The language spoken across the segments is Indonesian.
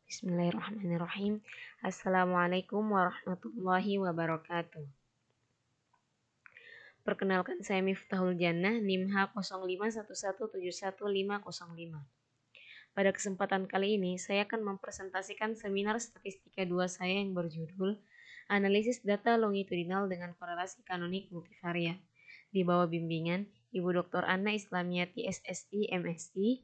Bismillahirrahmanirrahim. Assalamualaikum warahmatullahi wabarakatuh. Perkenalkan, saya Miftahul Jannah, NIM H0511711505. Pada kesempatan kali ini, saya akan mempresentasikan seminar statistika 2 saya yang berjudul Analisis Data Longitudinal dengan Korelasi Kanonik Multivariat, di bawah bimbingan Ibu Dr. Anna Islamiyati SSI MSI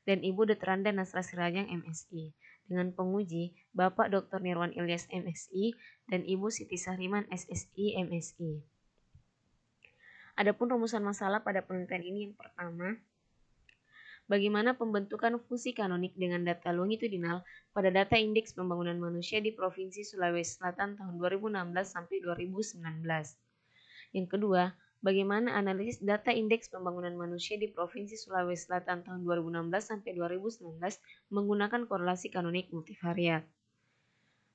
dan Ibu Detranda Nasra Sirajang MSI, dengan penguji Bapak Dr. Nirwan Ilyas MSI dan Ibu Siti Sahriman SSI MSI. Adapun rumusan masalah pada penelitian ini yang pertama, bagaimana pembentukan fungsi kanonik dengan data longitudinal pada data indeks pembangunan manusia di Provinsi Sulawesi Selatan tahun 2016 sampai 2019. Yang kedua, bagaimana analisis data indeks pembangunan manusia di Provinsi Sulawesi Selatan tahun 2016 sampai 2019 menggunakan korelasi kanonik multivariat.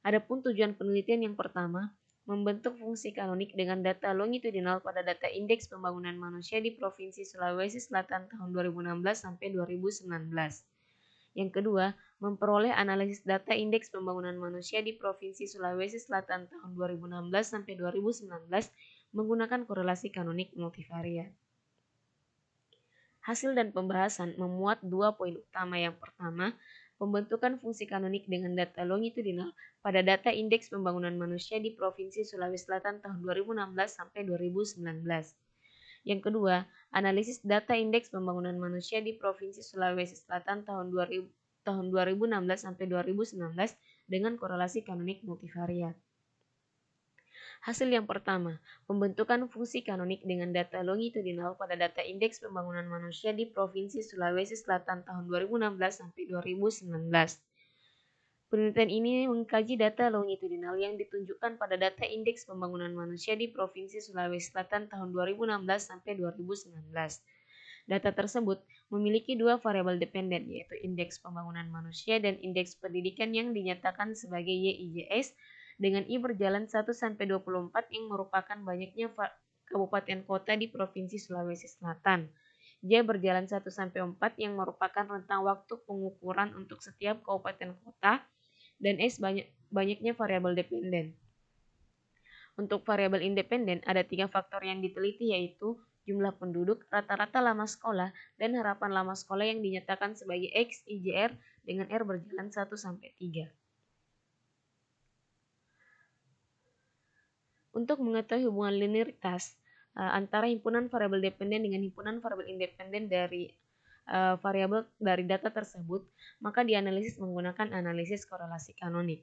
Adapun tujuan penelitian yang pertama, membentuk fungsi kanonik dengan data longitudinal pada data indeks pembangunan manusia di Provinsi Sulawesi Selatan tahun 2016 sampai 2019. Yang kedua, memperoleh analisis data indeks pembangunan manusia di Provinsi Sulawesi Selatan tahun 2016 sampai 2019 menggunakan korelasi kanonik multivariat. Hasil dan pembahasan memuat 2 poin utama. Yang pertama, pembentukan fungsi kanonik dengan data longitudinal pada data indeks pembangunan manusia di Provinsi Sulawesi Selatan tahun 2016 sampai 2019. Yang kedua, analisis data indeks pembangunan manusia di Provinsi Sulawesi Selatan tahun 2016 sampai 2019 dengan korelasi kanonik multivariat. Hasil yang pertama, pembentukan fungsi kanonik dengan data longitudinal pada data indeks pembangunan manusia di Provinsi Sulawesi Selatan tahun 2016 sampai 2019. Penelitian ini mengkaji data longitudinal yang ditunjukkan pada data indeks pembangunan manusia di Provinsi Sulawesi Selatan tahun 2016 sampai 2019. Data tersebut memiliki dua variabel dependen, yaitu indeks pembangunan manusia dan indeks pendidikan yang dinyatakan sebagai YIJS dengan I berjalan 1-24 yang merupakan banyaknya kabupaten kota di Provinsi Sulawesi Selatan. J berjalan 1-4 yang merupakan rentang waktu pengukuran untuk setiap kabupaten kota, dan S banyaknya variabel dependen. Untuk variabel independen, ada 3 faktor yang diteliti, yaitu jumlah penduduk, rata-rata lama sekolah, dan harapan lama sekolah yang dinyatakan sebagai X, IJR dengan R berjalan 1-3. Untuk mengetahui hubungan linearitas antara himpunan variabel dependen dengan himpunan variabel independen dari variabel dari data tersebut, maka dianalisis menggunakan analisis korelasi kanonik.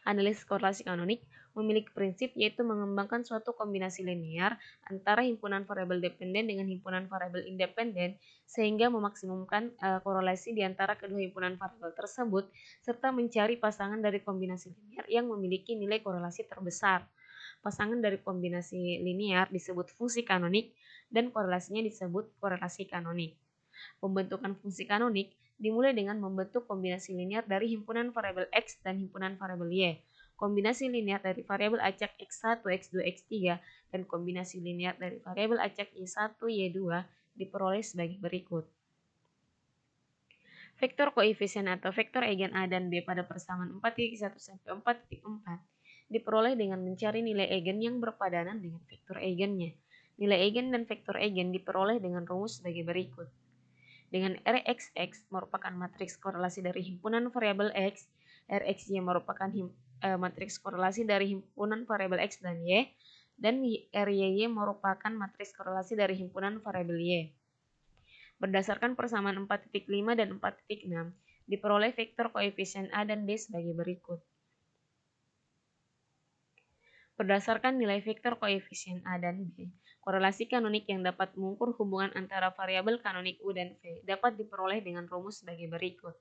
Analisis korelasi kanonik memiliki prinsip, yaitu mengembangkan suatu kombinasi linear antara himpunan variabel dependen dengan himpunan variabel independen sehingga memaksimumkan korelasi di antara kedua himpunan variabel tersebut, serta mencari pasangan dari kombinasi linear yang memiliki nilai korelasi terbesar. Pasangan dari kombinasi linear disebut fungsi kanonik dan korelasinya disebut korelasi kanonik. Pembentukan fungsi kanonik dimulai dengan membentuk kombinasi linear dari himpunan variabel X dan himpunan variabel Y, kombinasi linear dari variabel acak X1, X2, X3, dan kombinasi linear dari variabel acak Y1, Y2 diperoleh sebagai berikut. Vektor koefisien atau vektor eigen A dan B pada persamaan 4.1 sampai 4.4 diperoleh dengan mencari nilai eigen yang berpadanan dengan vektor eigennya. Nilai eigen dan vektor eigen diperoleh dengan rumus sebagai berikut. Dengan Rxx merupakan matriks korelasi dari himpunan variabel X, Rxy merupakan matriks korelasi dari himpunan variabel X dan Y, dan Ryy merupakan matriks korelasi dari himpunan variabel Y. Berdasarkan persamaan 4.5 dan 4.6, diperoleh vektor koefisien A dan B sebagai berikut. Berdasarkan nilai vektor koefisien A dan B, korelasi kanonik yang dapat mengukur hubungan antara variabel kanonik U dan V dapat diperoleh dengan rumus sebagai berikut.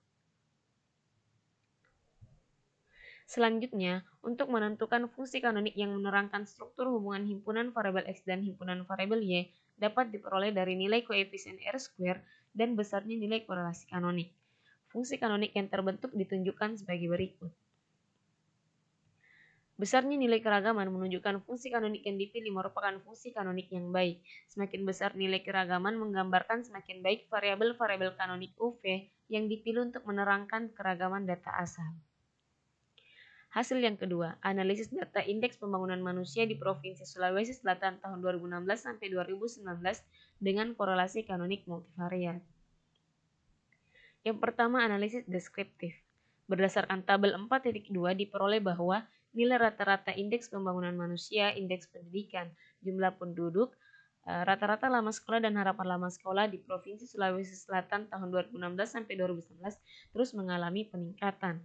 Selanjutnya, untuk menentukan fungsi kanonik yang menerangkan struktur hubungan himpunan variabel X dan himpunan variabel Y dapat diperoleh dari nilai koefisien R² dan besarnya nilai korelasi kanonik. Fungsi kanonik yang terbentuk ditunjukkan sebagai berikut. Besarnya nilai keragaman menunjukkan fungsi kanonik yang dipilih merupakan fungsi kanonik yang baik. Semakin besar nilai keragaman menggambarkan semakin baik variabel-variabel kanonik UV yang dipilih untuk menerangkan keragaman data asal. Hasil yang kedua, analisis data indeks pembangunan manusia di Provinsi Sulawesi Selatan tahun 2016 sampai 2019 dengan korelasi kanonik multivariat. Yang pertama, analisis deskriptif. Berdasarkan tabel 4.2 diperoleh bahwa nilai rata-rata indeks pembangunan manusia, indeks pendidikan, jumlah penduduk, rata-rata lama sekolah dan harapan lama sekolah di Provinsi Sulawesi Selatan tahun 2016 sampai 2019 terus mengalami peningkatan.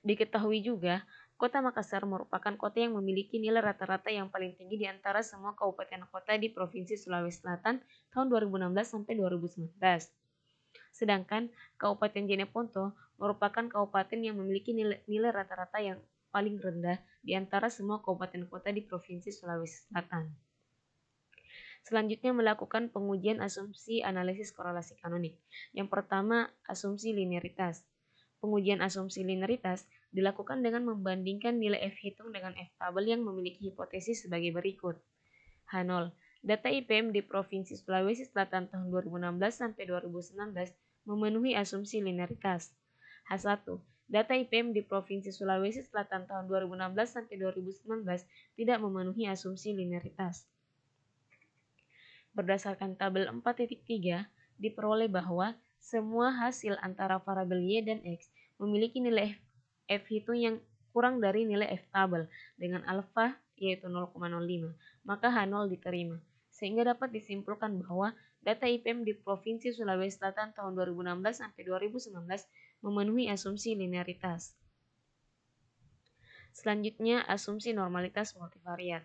Diketahui juga, Kota Makassar merupakan kota yang memiliki nilai rata-rata yang paling tinggi di antara semua kabupaten kota di Provinsi Sulawesi Selatan tahun 2016 sampai 2019. Sedangkan Kabupaten Jeneponto merupakan kabupaten yang memiliki nilai rata-rata yang paling rendah di antara semua kabupaten kota di Provinsi Sulawesi Selatan. Selanjutnya melakukan pengujian asumsi analisis korelasi kanonik. Yang pertama, asumsi linearitas. Pengujian asumsi linearitas dilakukan dengan membandingkan nilai F hitung dengan F tabel yang memiliki hipotesis sebagai berikut. H0. Data IPM di Provinsi Sulawesi Selatan tahun 2016 sampai 2019 memenuhi asumsi linearitas. H1. Data IPM di Provinsi Sulawesi Selatan tahun 2016 sampai 2019 tidak memenuhi asumsi linearitas. Berdasarkan tabel 4.3 diperoleh bahwa semua hasil antara variabel Y dan X memiliki nilai F hitung yang kurang dari nilai F tabel dengan alfa yaitu 0,05, maka H0 diterima. Sehingga dapat disimpulkan bahwa data IPM di Provinsi Sulawesi Selatan tahun 2016 sampai 2019 memenuhi asumsi linearitas. Selanjutnya, asumsi normalitas multivariat.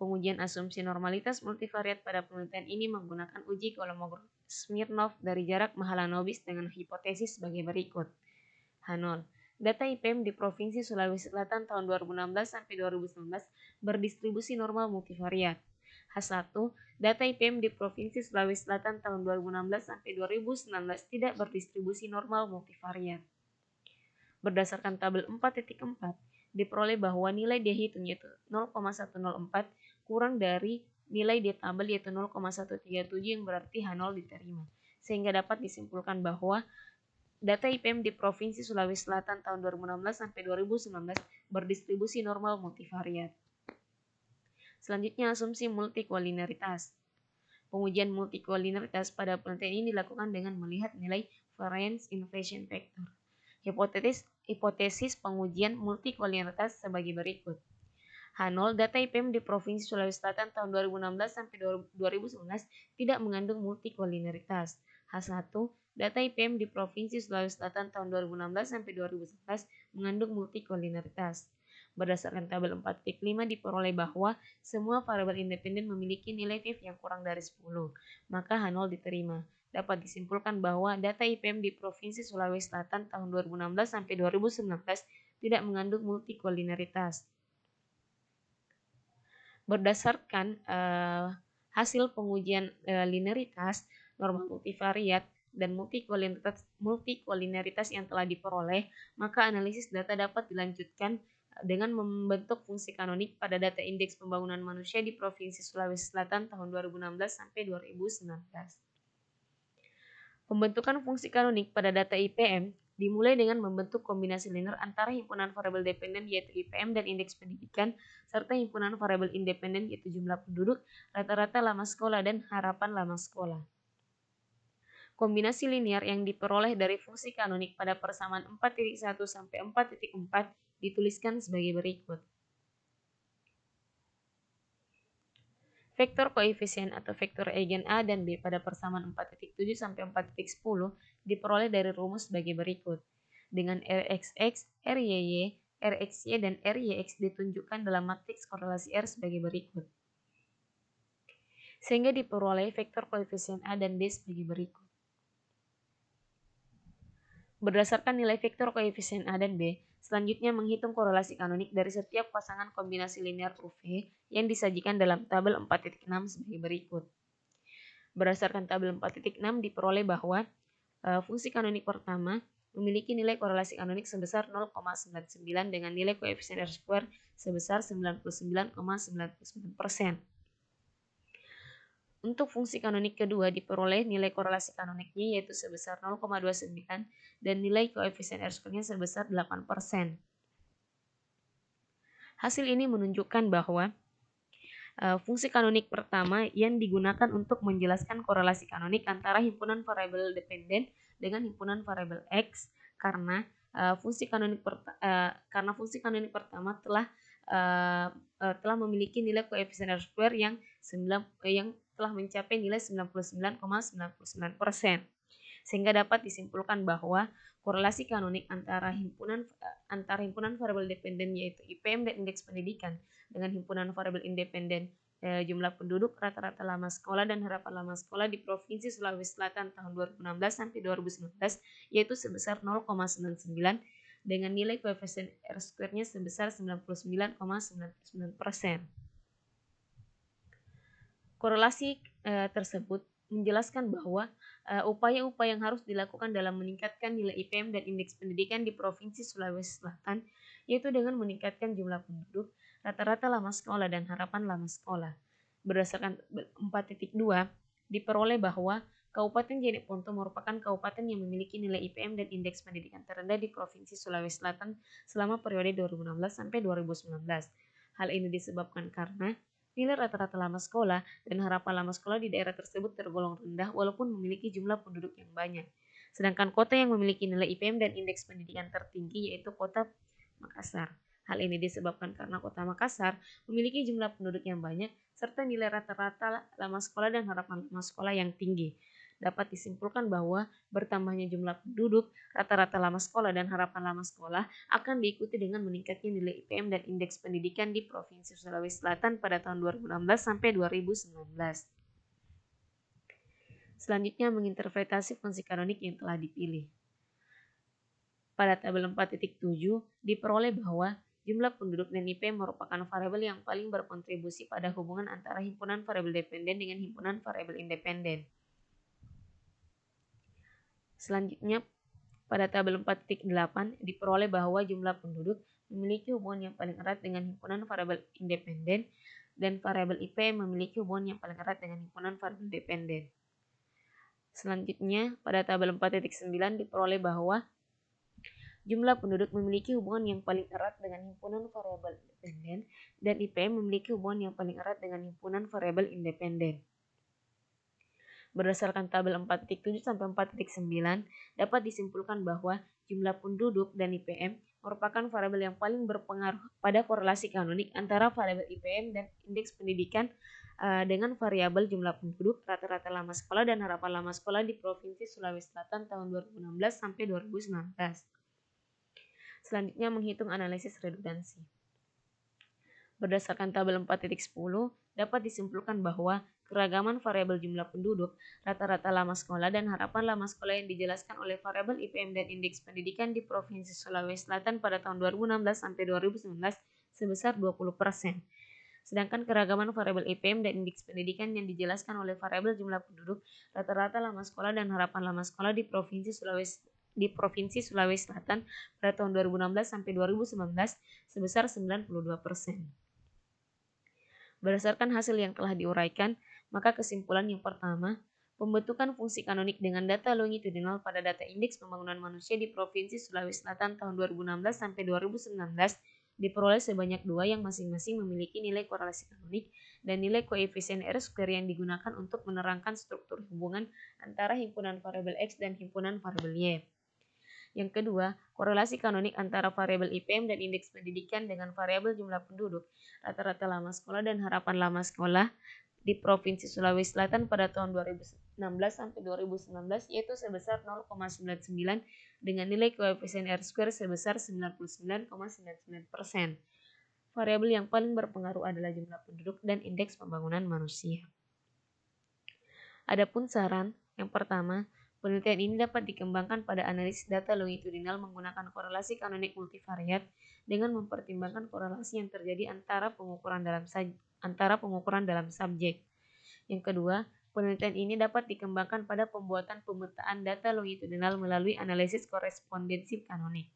Pengujian asumsi normalitas multivariat pada penelitian ini menggunakan uji Kolmogorov-Smirnov dari jarak Mahalanobis dengan hipotesis sebagai berikut. H0. Data IPM di Provinsi Sulawesi Selatan tahun 2016 sampai 2019 berdistribusi normal multivariat. H1. Data IPM di Provinsi Sulawesi Selatan tahun 2016 sampai 2019 tidak berdistribusi normal multivariat. Berdasarkan tabel 4.4 diperoleh bahwa nilai D hitung yaitu 0,104 kurang dari nilai D tabel yaitu 0,137 yang berarti H0 diterima. Sehingga dapat disimpulkan bahwa data IPM di Provinsi Sulawesi Selatan tahun 2016 sampai 2019 berdistribusi normal multivariat. Selanjutnya, asumsi multikolineritas. Pengujian multikolineritas pada penelitian ini dilakukan dengan melihat nilai variance inversion factor. Hipotesis pengujian multikolineritas sebagai berikut. H0 data IPM di Provinsi Sulawesi Selatan tahun 2016 sampai 2019 tidak mengandung multikolineritas. H1 data IPM di Provinsi Sulawesi Selatan tahun 2016 sampai 2019 mengandung multikolineritas. Berdasarkan tabel 4.5 diperoleh bahwa semua variabel independen memiliki nilai VIF yang kurang dari 10, maka H0 diterima. Dapat disimpulkan bahwa data IPM di Provinsi Sulawesi Selatan tahun 2016 sampai 2019 tidak mengandung multikolineritas. Berdasarkan hasil pengujian linearitas, normal multivariat, dan multikolineritas yang telah diperoleh, maka analisis data dapat dilanjutkan dengan membentuk fungsi kanonik pada data indeks pembangunan manusia di Provinsi Sulawesi Selatan tahun 2016 sampai 2019. Pembentukan fungsi kanonik pada data IPM dimulai dengan membentuk kombinasi linear antara himpunan variabel dependen yaitu IPM dan indeks pendidikan, serta himpunan variabel independen yaitu jumlah penduduk, rata-rata lama sekolah, dan harapan lama sekolah. Kombinasi linear yang diperoleh dari fungsi kanonik pada persamaan 4.1 sampai 4.4 dituliskan sebagai berikut. Vektor koefisien atau vektor eigen A dan B pada persamaan 4.7 sampai 4.10 diperoleh dari rumus sebagai berikut. Dengan Rxx, Ryy, Rxy, dan Ryx ditunjukkan dalam matriks korelasi R sebagai berikut. Sehingga diperoleh vektor koefisien A dan B sebagai berikut. Berdasarkan nilai vektor koefisien A dan B, selanjutnya menghitung korelasi kanonik dari setiap pasangan kombinasi linear UV yang disajikan dalam tabel 4.6 sebagai berikut. Berdasarkan tabel 4.6 diperoleh bahwa fungsi kanonik pertama memiliki nilai korelasi kanonik sebesar 0,99 dengan nilai koefisien R-square sebesar 99,99%. Untuk fungsi kanonik kedua diperoleh nilai korelasi kanoniknya yaitu sebesar 0,29 dan nilai koefisien R-square-nya sebesar 8%. Hasil ini menunjukkan bahwa fungsi kanonik pertama yang digunakan untuk menjelaskan korelasi kanonik antara himpunan variabel dependen dengan himpunan variabel X karena fungsi kanonik pertama telah memiliki nilai koefisien R-square yang telah mencapai nilai 99,99%. Sehingga dapat disimpulkan bahwa korelasi kanonik antara himpunan variabel dependen yaitu IPM dan indeks pendidikan dengan himpunan variabel independen jumlah penduduk, rata-rata lama sekolah dan harapan lama sekolah di Provinsi Sulawesi Selatan tahun 2016 sampai 2019 yaitu sebesar 0,99 dengan nilai koefisien R-square-nya sebesar 99,99%. Korelasi tersebut menjelaskan bahwa upaya-upaya yang harus dilakukan dalam meningkatkan nilai IPM dan indeks pendidikan di Provinsi Sulawesi Selatan yaitu dengan meningkatkan jumlah penduduk, rata-rata lama sekolah dan harapan lama sekolah. Berdasarkan 4.2 diperoleh bahwa Kabupaten Jeneponto merupakan kabupaten yang memiliki nilai IPM dan indeks pendidikan terendah di Provinsi Sulawesi Selatan selama periode 2016 sampai 2019. Hal ini disebabkan karena nilai rata-rata lama sekolah dan harapan lama sekolah di daerah tersebut tergolong rendah walaupun memiliki jumlah penduduk yang banyak. Sedangkan kota yang memiliki nilai IPM dan indeks pendidikan tertinggi yaitu kota Makassar. Hal ini disebabkan karena kota Makassar memiliki jumlah penduduk yang banyak serta nilai rata-rata lama sekolah dan harapan lama sekolah yang tinggi. Dapat disimpulkan bahwa bertambahnya jumlah penduduk, rata-rata lama sekolah dan harapan lama sekolah akan diikuti dengan meningkatnya nilai IPM dan indeks pendidikan di Provinsi Sulawesi Selatan pada tahun 2016 sampai 2019. Selanjutnya menginterpretasi fungsi kanonik yang telah dipilih. Pada tabel 4.7 diperoleh bahwa jumlah penduduk dan IPM merupakan variabel yang paling berkontribusi pada hubungan antara himpunan variabel dependen dengan himpunan variabel independen. Selanjutnya, pada tabel 4.8 diperoleh bahwa jumlah penduduk memiliki hubungan yang paling erat dengan himpunan variabel independen dan variabel IPM memiliki hubungan yang paling erat dengan himpunan variabel dependen. Selanjutnya, pada tabel 4.9 diperoleh bahwa jumlah penduduk memiliki hubungan yang paling erat dengan himpunan variabel dependen dan IPM memiliki hubungan yang paling erat dengan himpunan variabel independen. Berdasarkan tabel 4.7 sampai 4.9 dapat disimpulkan bahwa jumlah penduduk dan IPM merupakan variabel yang paling berpengaruh pada korelasi kanonik antara variabel IPM dan indeks pendidikan dengan variabel jumlah penduduk, rata-rata lama sekolah dan harapan lama sekolah di Provinsi Sulawesi Selatan tahun 2016 sampai 2019. Selanjutnya menghitung analisis redundansi. Berdasarkan tabel 4.10 dapat disimpulkan bahwa keragaman variabel jumlah penduduk, rata-rata lama sekolah dan harapan lama sekolah yang dijelaskan oleh variabel IPM dan indeks pendidikan di Provinsi Sulawesi Selatan pada tahun 2016 sampai 2019 sebesar 20%. Sedangkan keragaman variabel IPM dan indeks pendidikan yang dijelaskan oleh variabel jumlah penduduk, rata-rata lama sekolah dan harapan lama sekolah di Provinsi Sulawesi Selatan pada tahun 2016 sampai 2019 sebesar 92%. Berdasarkan hasil yang telah diuraikan, maka kesimpulan yang pertama, pembentukan fungsi kanonik dengan data longitudinal pada data indeks pembangunan manusia di Provinsi Sulawesi Selatan tahun 2016 sampai 2019 diperoleh sebanyak 2 yang masing-masing memiliki nilai korelasi kanonik dan nilai koefisien R-square yang digunakan untuk menerangkan struktur hubungan antara himpunan variabel X dan himpunan variabel Y. Yang kedua, korelasi kanonik antara variabel IPM dan indeks pendidikan dengan variabel jumlah penduduk, rata-rata lama sekolah dan harapan lama sekolah di Provinsi Sulawesi Selatan pada tahun 2016 sampai 2019 yaitu sebesar 0,99 dengan nilai koefisien R-square sebesar 99,99%. Variabel yang paling berpengaruh adalah jumlah penduduk dan indeks pembangunan manusia. Adapun saran yang pertama, penelitian ini dapat dikembangkan pada analisis data longitudinal menggunakan korelasi kanonik multivariat dengan mempertimbangkan korelasi yang terjadi antara pengukuran dalam subjek. Yang kedua, Penelitian ini dapat dikembangkan pada pembuatan pemetaan data longitudinal melalui analisis korespondensi kanonik.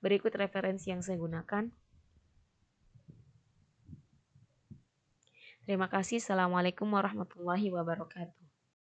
Berikut referensi yang saya gunakan. Terima kasih. Assalamualaikum warahmatullahi wabarakatuh.